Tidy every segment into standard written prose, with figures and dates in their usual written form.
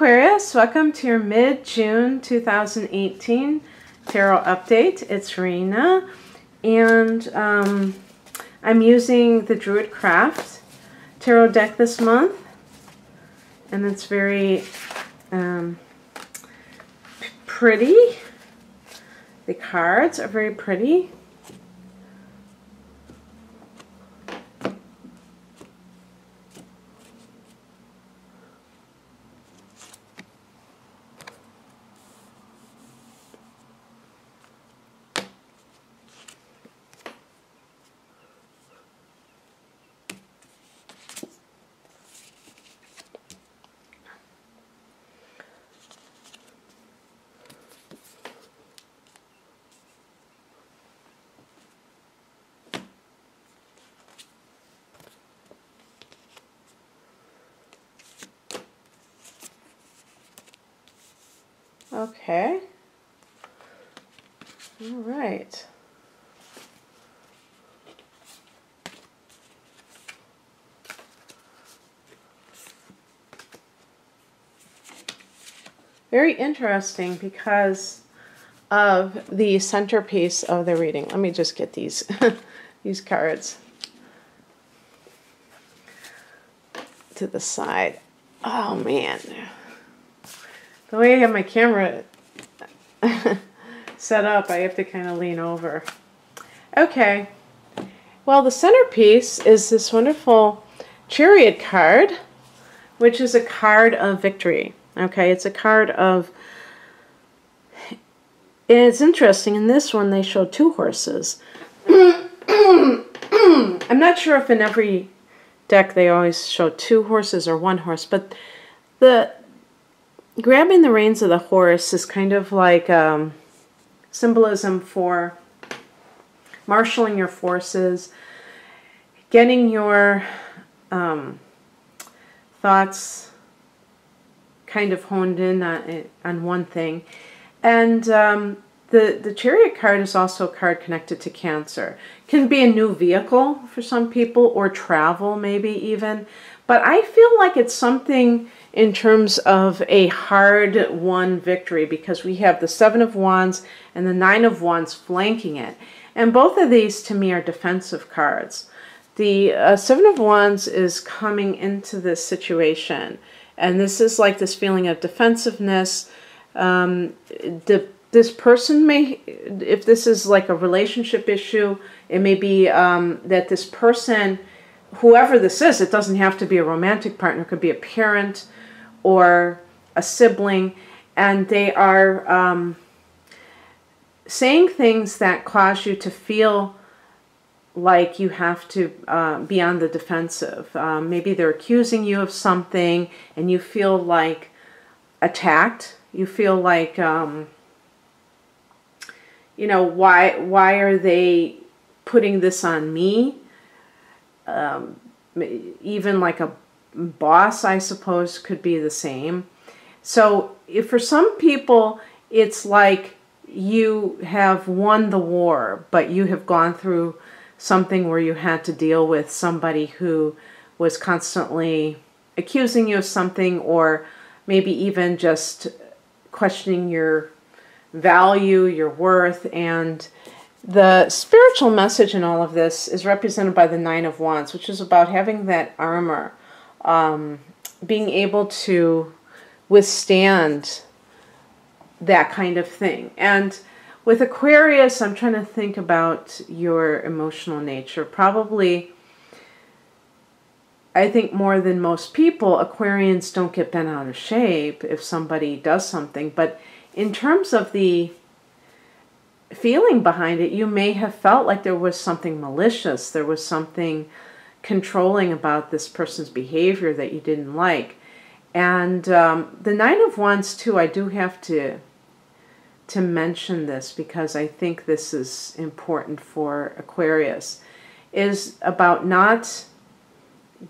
Aquarius, welcome to your mid-June 2018 tarot update. It's Rena, and I'm using the Druid Craft tarot deck this month, and it's very pretty. The cards are very pretty. Okay. All right. Very interesting because of the centerpiece of the reading. Let me just get these these cards to the side. Oh man. The way I have my camera set up, I have to kind of lean over. Okay. Well, the centerpiece is this wonderful Chariot card, which is a card of victory. Okay, it's a card of... And it's interesting, in this one they show two horses. I'm not sure if in every deck they always show two horses or one horse, but the... grabbing the reins of the horse is kind of like symbolism for marshaling your forces, getting your thoughts kind of honed in on one thing. And the Chariot card is also a card connected to Cancer. It can be a new vehicle for some people, or travel maybe even. But I feel like it's something in terms of a hard-won victory, because we have the Seven of Wands and the Nine of Wands flanking it. And both of these, to me, are defensive cards. The Seven of Wands is coming into this situation, and this is like this feeling of defensiveness. This person may, if this is like a relationship issue, it may be that this person, whoever this is, it doesn't have to be a romantic partner, it could be a parent or a sibling, and they are saying things that cause you to feel like you have to be on the defensive. Maybe they're accusing you of something and you feel like attacked. You feel like, you know, why are they putting this on me? Even like a boss, I suppose, could be the same. So if for some people, it's like you have won the war, but you have gone through something where you had to deal with somebody who was constantly accusing you of something, or maybe even just questioning your value, your worth. And the spiritual message in all of this is represented by the Nine of Wands, which is about having that armor, being able to withstand that kind of thing. And with Aquarius, I'm trying to think about your emotional nature. Probably, I think more than most people, Aquarians don't get bent out of shape if somebody does something. But in terms of the feeling behind it, you may have felt like there was something malicious, there was something controlling about this person's behavior that you didn't like. And the Nine of Wands too, I do have to mention this because I think this is important for Aquarius, is about not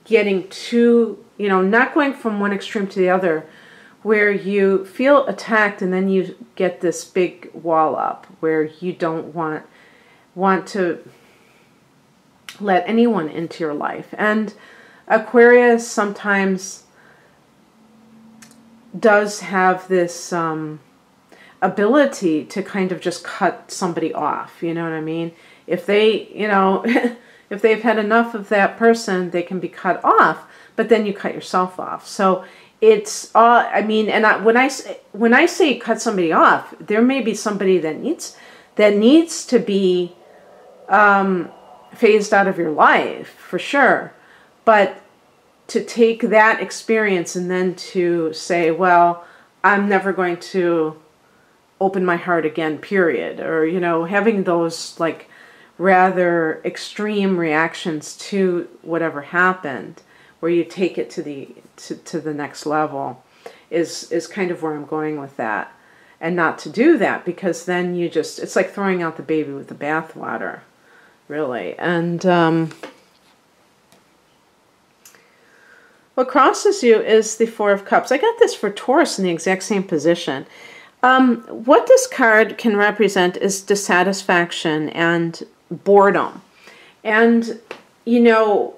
getting too, you know, not going from one extreme to the other, where you feel attacked and then you get this big wall up where you don't want to let anyone into your life. And Aquarius sometimes does have this ability to kind of just cut somebody off, you know what I mean? If they, you know, if they've had enough of that person, they can be cut off, but then you cut yourself off. So it's, I mean, and when I say cut somebody off, there may be somebody that needs to be phased out of your life, for sure. But to take that experience and then to say, well, I'm never going to open my heart again, period. Or, you know, having those like rather extreme reactions to whatever happened, where you take it to the next level, is kind of where I'm going with that. And not to do that, because then you just, it's like throwing out the baby with the bathwater, really. And what crosses you is the Four of Cups. I got this for Taurus in the exact same position. What this card can represent is dissatisfaction and boredom. And, you know,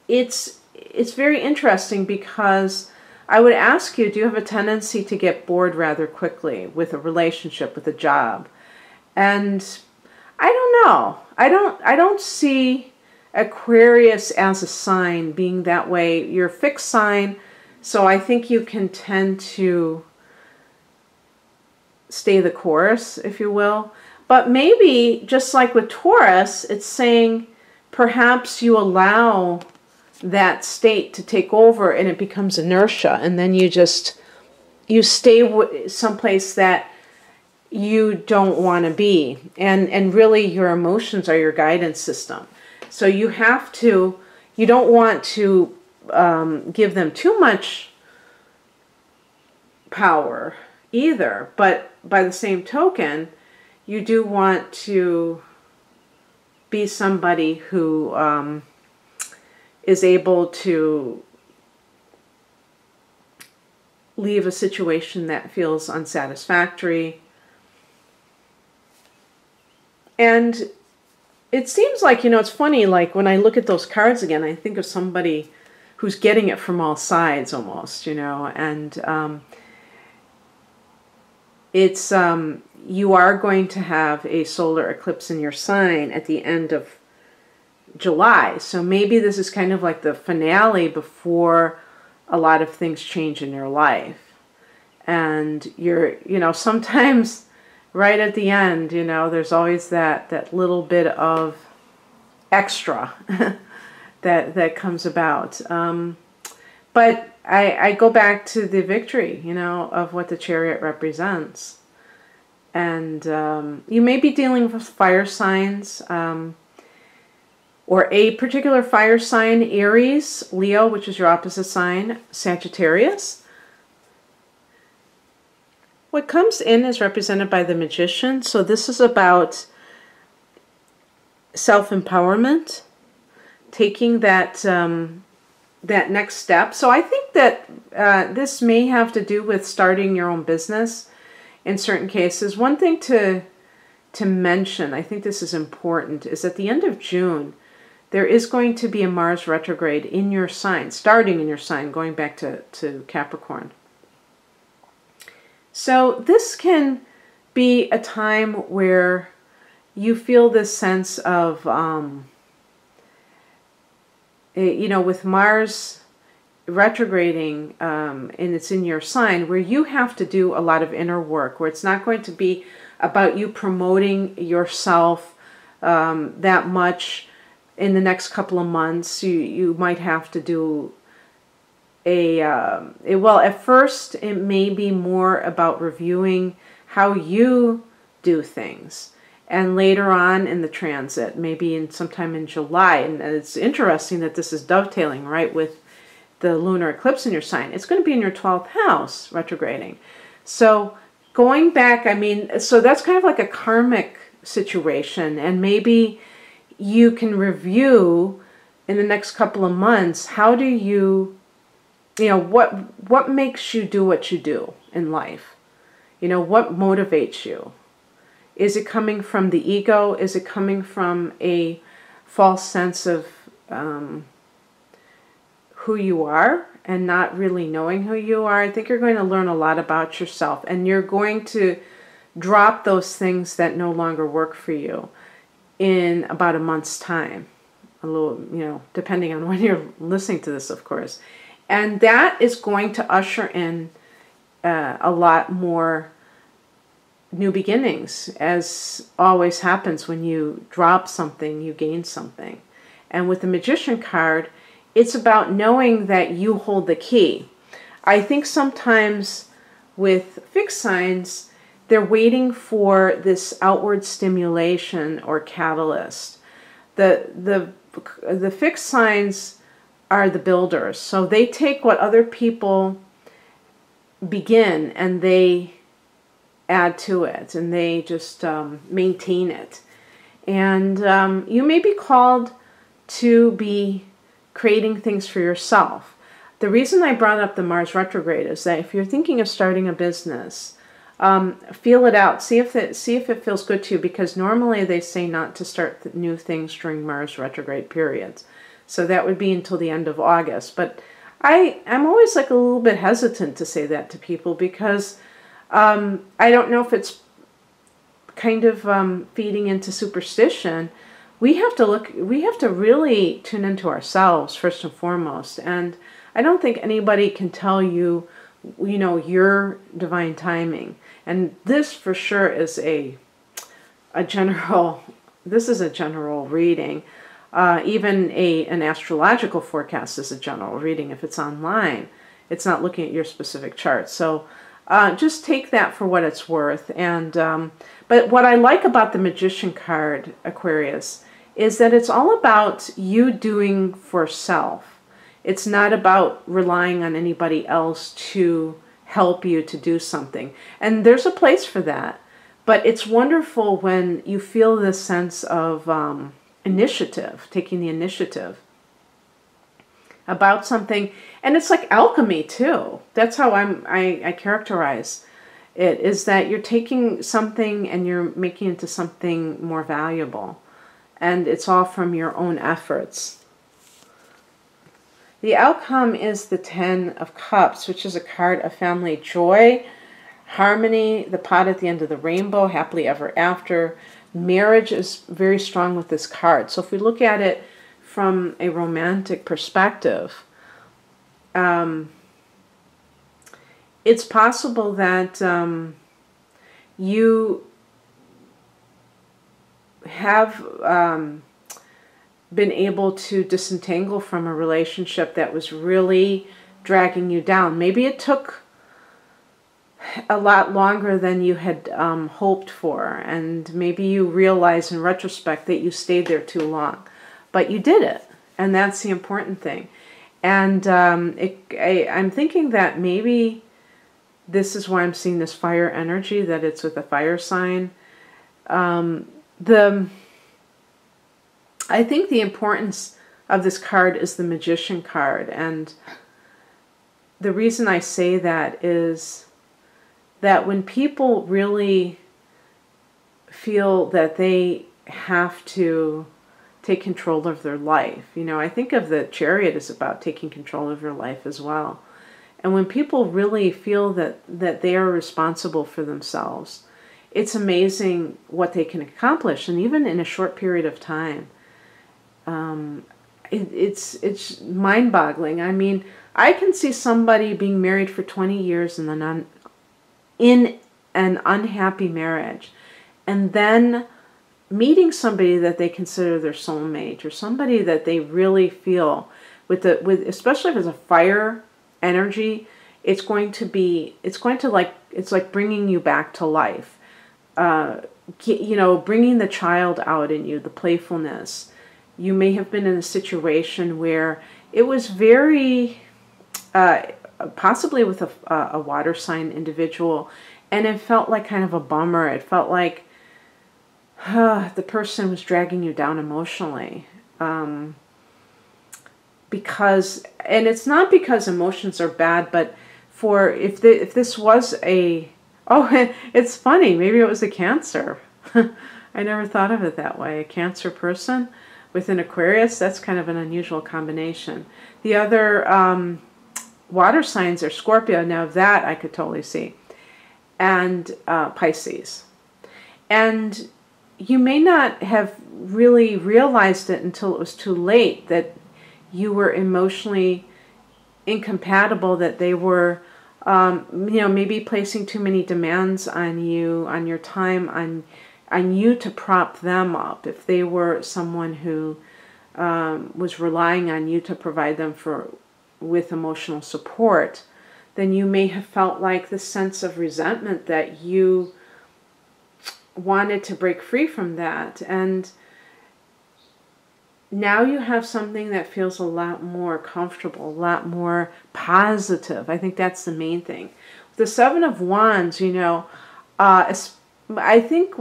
it's very interesting, because I would ask you, do you have a tendency to get bored rather quickly with a relationship, with a job? And I don't know. I don't see Aquarius as a sign being that way. You're a fixed sign, so I think you can tend to stay the course, if you will. But maybe, just like with Taurus, it's saying perhaps you allow that state to take over and it becomes inertia, and then you stay someplace that you don't want to be, and really your emotions are your guidance system. So you don't want to give them too much power either, but by the same token, you do want to be somebody who is able to leave a situation that feels unsatisfactory. And it seems like, you know, it's funny, like when I look at those cards again, I think of somebody who's getting it from all sides almost, you know, and it's, you are going to have a solar eclipse in your sign at the end of July. So maybe this is kind of like the finale before a lot of things change in your life. And you're, you know, sometimes right at the end, you know, there's always that little bit of extra that comes about. But I go back to the victory, you know, of what the Chariot represents. And you may be dealing with fire signs, or a particular fire sign: Aries, Leo, which is your opposite sign, Sagittarius. What comes in is represented by the Magician. So this is about self-empowerment, taking that that next step. So I think that this may have to do with starting your own business in certain cases. One thing to mention, I think this is important, is at the end of June, there is going to be a Mars retrograde in your sign, starting in your sign, going back to Capricorn. So this can be a time where you feel this sense of, you know, with Mars retrograding, and it's in your sign, where you have to do a lot of inner work, where it's not going to be about you promoting yourself that much in the next couple of months. You might have to do well, at first it may be more about reviewing how you do things, and later on in the transit, maybe sometime in July. And it's interesting that this is dovetailing right with the lunar eclipse in your sign. It's going to be in your 12th house retrograding. So going back, I mean, so that's kind of like a karmic situation, and maybe you can review in the next couple of months, how do you know, what makes you do what you do in life? You know, what motivates you? Is it coming from the ego? Is it coming from a false sense of who you are and not really knowing who you are, I think you're going to learn a lot about yourself, and you're going to drop those things that no longer work for you in about a month's time. A little, depending on when you're listening to this, of course. And that is going to usher in a lot more new beginnings. As always happens, when you drop something, you gain something. And with the Magician card, it's about knowing that you hold the key. I think sometimes with fixed signs, they're waiting for this outward stimulation or catalyst. The fixed signs are the builders. So they take what other people begin and they add to it, and they just maintain it. And you may be called to be creating things for yourself. The reason I brought up the Mars retrograde is that if you're thinking of starting a business, feel it out. See if it feels good to you, because normally they say not to start new things during Mars retrograde periods. So that would be until the end of August. But I'm always like a little bit hesitant to say that to people, because I don't know if it's kind of feeding into superstition. We have to really tune into ourselves first and foremost. And I don't think anybody can tell you, your divine timing. And this for sure is a general reading. Even an astrological forecast is a general reading if it's online. It's not looking at your specific chart. So just take that for what it's worth. And but what I like about the Magician card, Aquarius, is that it's all about you doing for self. It's not about relying on anybody else to help you to do something. And there's a place for that. But it's wonderful when you feel this sense of initiative, taking the initiative about something. And it's like alchemy too. That's how I characterize it, is that you're taking something and you're making it into something more valuable. And it's all from your own efforts. The outcome is the Ten of Cups, which is a card of family joy, harmony, the pot at the end of the rainbow, happily ever after. Marriage is very strong with this card. So if we look at it from a romantic perspective, it's possible that you have been able to disentangle from a relationship that was really dragging you down. Maybe it took a lot longer than you had hoped for, and maybe you realize in retrospect that you stayed there too long, but you did it, and that's the important thing. And I'm thinking that maybe this is why I'm seeing this fire energy, that it's with a fire sign. I think the importance of this card is the Magician card, and the reason I say that is that when people really feel that they have to take control of their life, I think of the Chariot as about taking control of your life as well. And when people really feel that they are responsible for themselves, it's amazing what they can accomplish, and even in a short period of time. It's mind-boggling. I mean, I can see somebody being married for 20 years and then in an unhappy marriage, and then meeting somebody that they consider their soulmate, or somebody that they really feel especially if it's a fire energy, it's like bringing you back to life. Bringing the child out in you, the playfulness. You may have been in a situation where it was very, possibly with a water sign individual, and it felt like kind of a bummer. It felt like the person was dragging you down emotionally. And it's not because emotions are bad, but if this was it's funny, maybe it was a Cancer. I never thought of it that way. A Cancer person with an Aquarius, that's kind of an unusual combination. The other water signs are Scorpio. Now that I could totally see. And Pisces. And you may not have really realized it until it was too late that you were emotionally incompatible, that they were, maybe placing too many demands on you, on your time, on you to prop them up. If they were someone who was relying on you to provide them with emotional support, then you may have felt like this sense of resentment that you wanted to break free from that. And now you have something that feels a lot more comfortable, a lot more positive. I think that's the main thing. The Seven of Wands, I think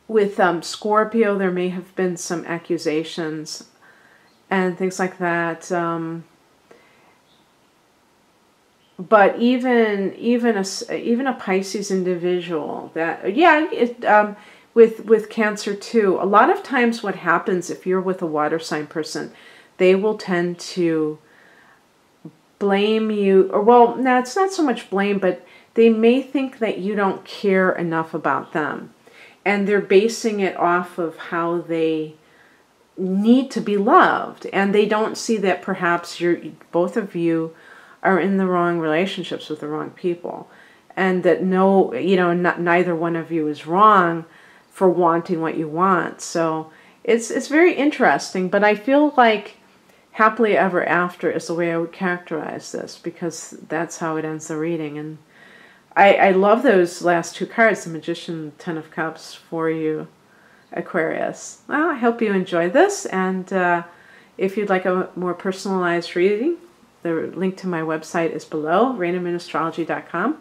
with Scorpio, there may have been some accusations and things like that. But even a Pisces individual that, with Cancer too, a lot of times what happens if you're with a water sign person, they will tend to blame you, or well, no, it's not so much blame, but they may think that you don't care enough about them. And they're basing it off of how they need to be loved. And they don't see that perhaps both of you are in the wrong relationships with the wrong people. And that neither one of you is wrong for wanting what you want. So it's very interesting. But I feel like happily ever after is the way I would characterize this, because that's how it ends the reading. And I love those last two cards, the Magician, Ten of Cups, for you, Aquarius. Well, I hope you enjoyed this, and if you'd like a more personalized reading, the link to my website is below, rainaminastrology.com.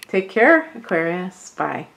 Take care, Aquarius. Bye.